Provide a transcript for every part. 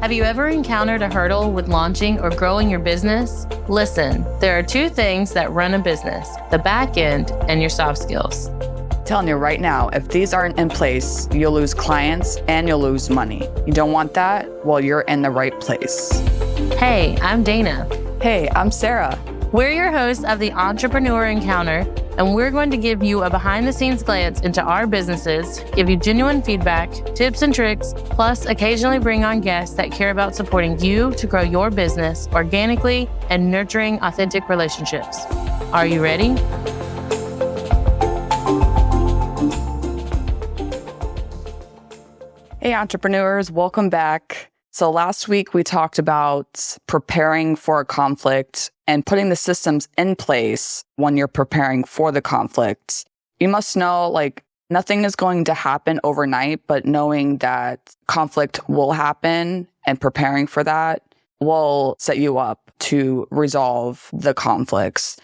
Have you ever encountered a hurdle with launching or growing your business? Listen, there are two things that run a business: the back end and your soft skills. Telling you right now, if these aren't in place, you'll lose clients and you'll lose money. You don't want that? Well, you're in the right place. Hey, I'm Dana. Hey, I'm Sarah. We're your hosts of the Entrepreneur Encounter, and we're going to give you a behind-the-scenes glance into our businesses, give you genuine feedback, tips and tricks, plus occasionally bring on guests that care about supporting you to grow your business organically and nurturing authentic relationships. Are you ready? Hey, entrepreneurs, welcome back. So last week we talked about preparing for a conflict and putting the systems in place when you're preparing for the conflict. You must know, nothing is going to happen overnight, but knowing that conflict will happen and preparing for that will set you up to resolve the conflicts.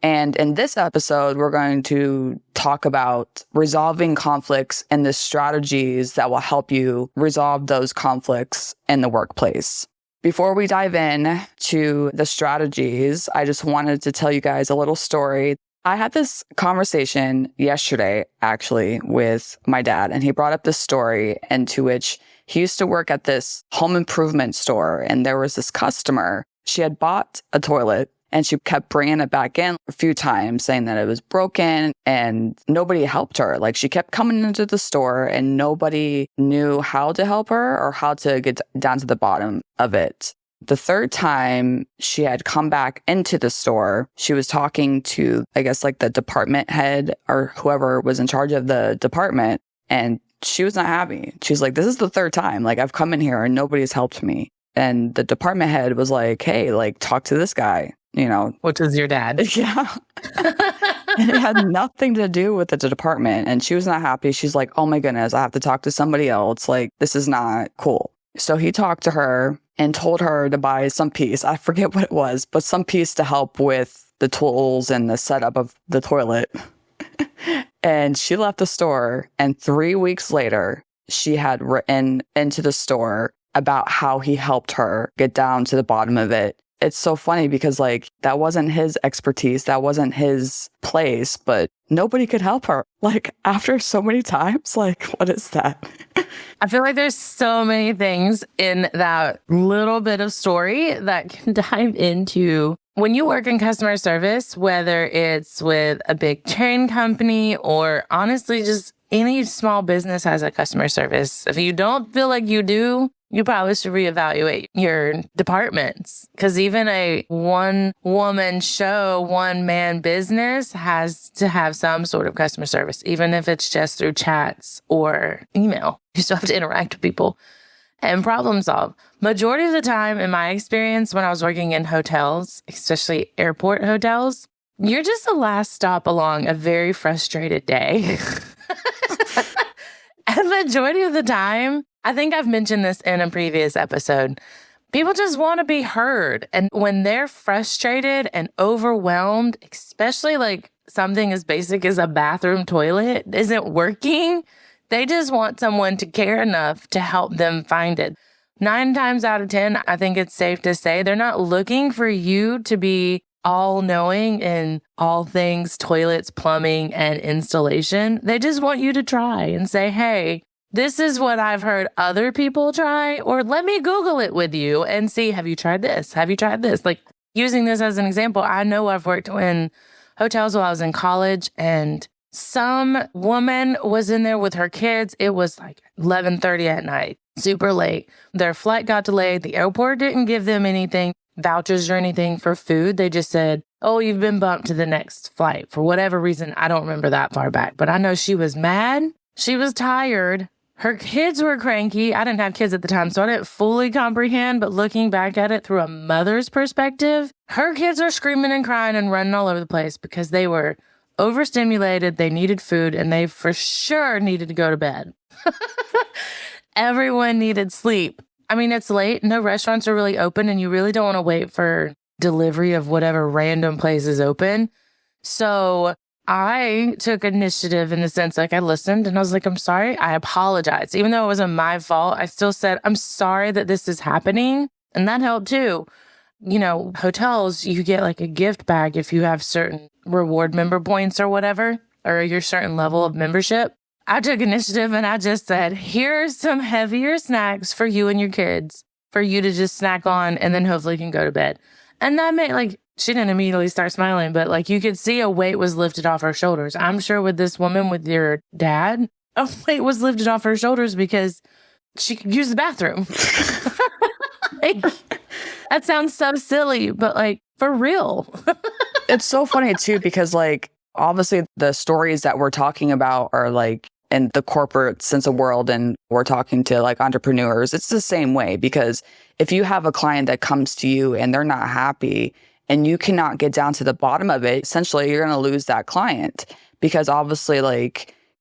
And in this episode, we're going to talk about resolving conflicts and the strategies that will help you resolve those conflicts in the workplace. Before we dive in to the strategies, I just wanted to tell you guys a little story. I had this conversation yesterday, actually, with my dad, and he brought up this story into which he used to work at this home improvement store, and there was this customer. She had bought a toilet, and she kept bringing it back in a few times, saying that it was broken, and nobody helped her. She kept coming into the store, and nobody knew how to help her or how to get down to the bottom of it. The third time she had come back into the store, she was talking to, the department head or whoever was in charge of the department, and she was not happy. She's like, this is the third time. I've come in here and nobody's helped me. And the department head was like, hey, talk to this guy. Which is your dad. Yeah. It had nothing to do with the department. And she was not happy. She's like, oh my goodness, I have to talk to somebody else. This is not cool. So he talked to her and told her to buy some piece. I forget what it was, but some piece to help with the tools and the setup of the toilet. And she left the store. And 3 weeks later, she had written into the store about how he helped her get down to the bottom of it. It's so funny because that wasn't his expertise. That wasn't his place, but nobody could help her. After so many times, what is that? I feel like there's so many things in that little bit of story that can dive into when you work in customer service, whether it's with a big chain company or honestly, just any small business has a customer service. If you don't feel like you do, you probably should reevaluate your departments, because even a one-woman show, one-man business has to have some sort of customer service, even if it's just through chats or email. You still have to interact with people and problem solve. Majority of the time, in my experience, when I was working in hotels, especially airport hotels, you're just the last stop along a very frustrated day. And majority of the time, I think I've mentioned this in a previous episode, people just want to be heard. And when they're frustrated and overwhelmed, especially something as basic as a bathroom toilet isn't working, they just want someone to care enough to help them find it. 9 times out of 10, I think it's safe to say they're not looking for you to be all-knowing in all things toilets, plumbing, and installation. They just want you to try and say, hey, this is what I've heard other people try, or let me Google it with you and see, have you tried this? Have you tried this? Using this as an example, I know I've worked in hotels while I was in college, and some woman was in there with her kids. It was 11:30 at night, super late. Their flight got delayed. The airport didn't give them anything, vouchers or anything for food. They just said, oh, you've been bumped to the next flight. For whatever reason, I don't remember that far back, but I know she was mad. She was tired. Her kids were cranky. I didn't have kids at the time, so I didn't fully comprehend, but looking back at it through a mother's perspective, her kids were screaming and crying and running all over the place because they were overstimulated, they needed food, and they for sure needed to go to bed. Everyone needed sleep. I mean, it's late, no restaurants are really open, and you really don't want to wait for delivery of whatever random place is open. So I took initiative in the sense like I listened and I was like, I'm sorry. I apologize. Even though it wasn't my fault, I still said, I'm sorry that this is happening. And that helped too. Hotels, you get like a gift bag if you have certain reward member points or whatever, or your certain level of membership. I took initiative and I just said, here's some heavier snacks for you and your kids for you to just snack on and then hopefully can go to bed. And that made she didn't immediately start smiling, but you could see a weight was lifted off her shoulders. I'm sure with this woman, with your dad, a weight was lifted off her shoulders because she could use the bathroom. That sounds so silly, but for real. It's so funny too, because obviously the stories that we're talking about are in the corporate sense of world, and we're talking to entrepreneurs. It's the same way, because if you have a client that comes to you and they're not happy and you cannot get down to the bottom of it, essentially you're going to lose that client, because obviously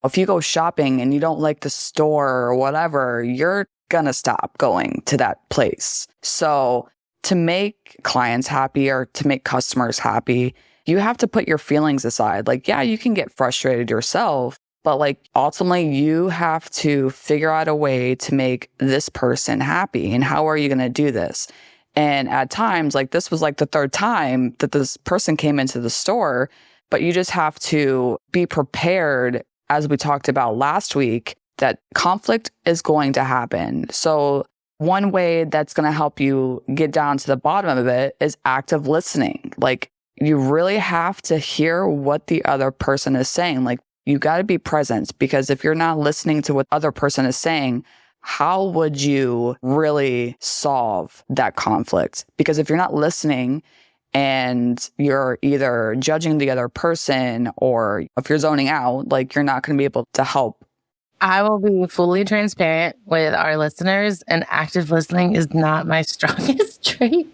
if you go shopping and you don't like the store or whatever, you're going to stop going to that place. So to make clients happy or to make customers happy, you have to put your feelings aside. Yeah, you can get frustrated yourself, but ultimately you have to figure out a way to make this person happy. And how are you going to do this? And at times, this was the third time that this person came into the store, but you just have to be prepared, as we talked about last week, that conflict is going to happen. So one way that's going to help you get down to the bottom of it is active listening. You really have to hear what the other person is saying. You got to be present, because if you're not listening to what the other person is saying, how would you really solve that conflict? Because if you're not listening and you're either judging the other person, or if you're zoning out, you're not going to be able to help. I will be fully transparent with our listeners, and active listening is not my strongest trait.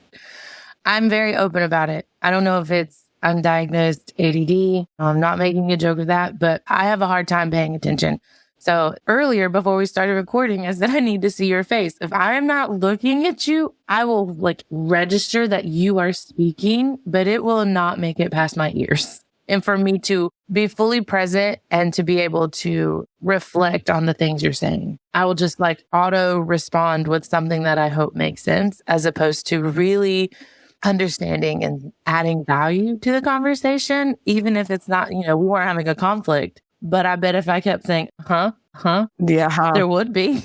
I'm very open about it. I don't know if it's undiagnosed ADD. I'm not making a joke of that, but I have a hard time paying attention. So earlier, before we started recording, I said, I need to see your face. If I'm not looking at you, I will register that you are speaking, but it will not make it past my ears. And for me to be fully present and to be able to reflect on the things you're saying, I will just auto respond with something that I hope makes sense, as opposed to really understanding and adding value to the conversation, even if it's not, we weren't having a conflict. But I bet if I kept saying, yeah, there would be.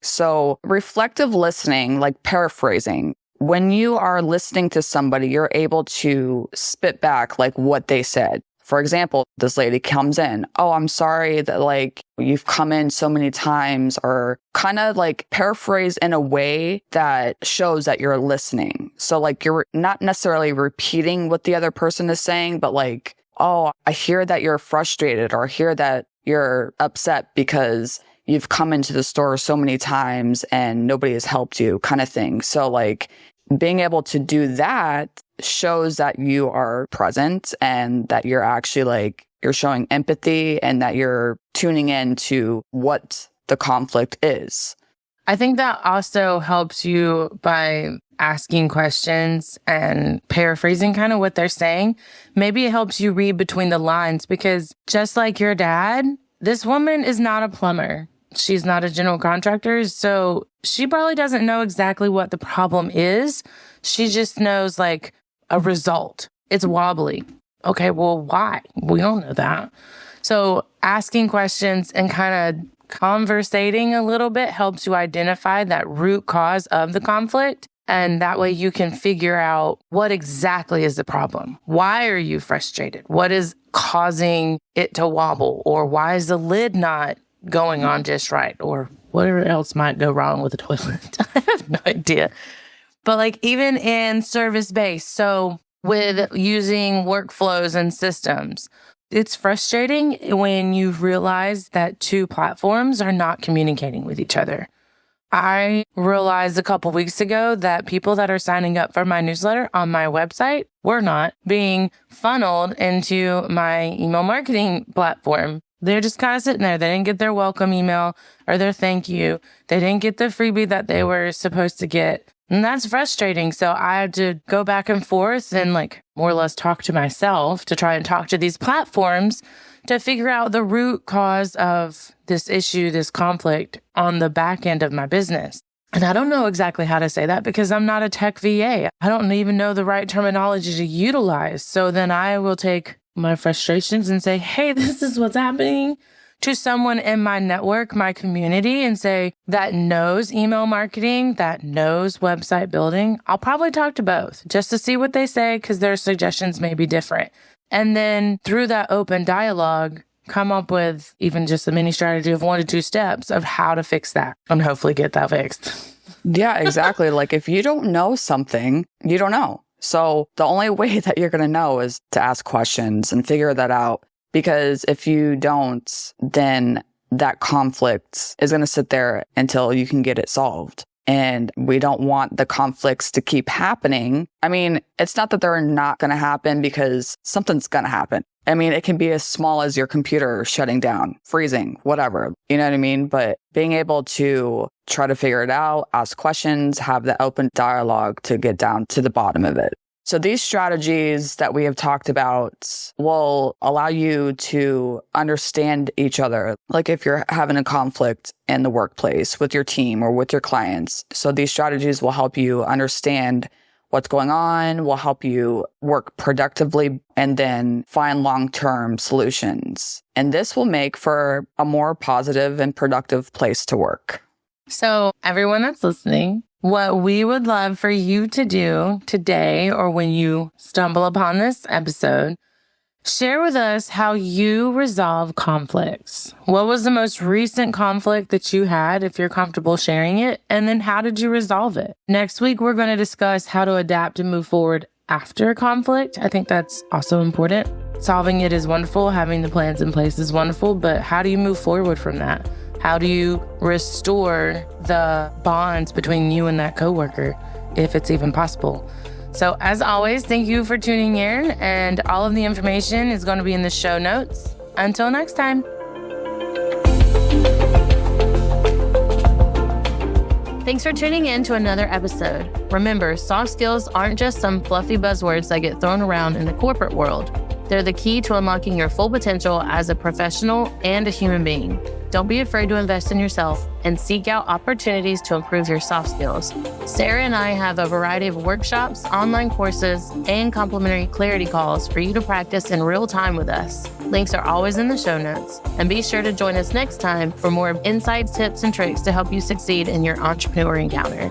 So reflective listening, paraphrasing. When you are listening to somebody, you're able to spit back what they said. For example, this lady comes in, oh, I'm sorry that you've come in so many times, or kind of paraphrase in a way that shows that you're listening. So you're not necessarily repeating what the other person is saying, but oh, I hear that you're frustrated, or I hear that you're upset because you've come into the store so many times and nobody has helped you, kind of thing. So being able to do that shows that you are present, and that you're actually you're showing empathy, and that you're tuning in to what the conflict is. I think that also helps you by asking questions and paraphrasing kind of what they're saying. Maybe it helps you read between the lines, because just like your dad, this woman is not a plumber. She's not a general contractor, so she probably doesn't know exactly what the problem is. She just knows a result. It's wobbly. Okay, well, why? We don't know that. So asking questions and kind of conversating a little bit helps you identify that root cause of the conflict. And that way you can figure out what exactly is the problem. Why are you frustrated? What is causing it to wobble? Or why is the lid not going on just right? Or whatever else might go wrong with the toilet. I have no idea. But even in service-based, so with using workflows and systems, it's frustrating when you realize that two platforms are not communicating with each other. I realized a couple weeks ago that people that are signing up for my newsletter on my website were not being funneled into my email marketing platform. They're just kind of sitting there. They didn't get their welcome email or their thank you. They didn't get the freebie that they were supposed to get. And that's frustrating. So I had to go back and forth and more or less talk to myself to try and talk to these platforms to figure out the root cause of this issue, this conflict on the back end of my business. And I don't know exactly how to say that because I'm not a tech VA. I don't even know the right terminology to utilize. So then I will take my frustrations and say, hey, this is what's happening to someone in my network, my community, and say that knows email marketing, that knows website building. I'll probably talk to both just to see what they say because their suggestions may be different. And then through that open dialogue, come up with even just a mini strategy of 1 to 2 steps of how to fix that and hopefully get that fixed. Yeah, exactly. If you don't know something, you don't know. So the only way that you're going to know is to ask questions and figure that out. Because if you don't, then that conflict is going to sit there until you can get it solved. And we don't want the conflicts to keep happening. I mean, it's not that they're not going to happen because something's going to happen. I mean, it can be as small as your computer shutting down, freezing, whatever. You know what I mean? But being able to try to figure it out, ask questions, have the open dialogue to get down to the bottom of it. So these strategies that we have talked about will allow you to understand each other. If you're having a conflict in the workplace with your team or with your clients. So these strategies will help you understand what's going on, will help you work productively, and then find long-term solutions. And this will make for a more positive and productive place to work. So everyone that's listening, what we would love for you to do today or when you stumble upon this episode, share with us how you resolve conflicts. What was the most recent conflict that you had, if you're comfortable sharing it? And then how did you resolve it? Next week, we're going to discuss how to adapt and move forward after a conflict. I think that's also important. Solving it is wonderful. Having the plans in place is wonderful. But how do you move forward from that? How do you restore the bonds between you and that coworker, if it's even possible? So as always, thank you for tuning in, and all of the information is going to be in the show notes. Until next time. Thanks for tuning in to another episode. Remember, soft skills aren't just some fluffy buzzwords that get thrown around in the corporate world. They're the key to unlocking your full potential as a professional and a human being. Don't be afraid to invest in yourself and seek out opportunities to improve your soft skills. Sarah and I have a variety of workshops, online courses, and complimentary clarity calls for you to practice in real time with us. Links are always in the show notes. And be sure to join us next time for more insights, tips, and tricks to help you succeed in your entrepreneur encounter.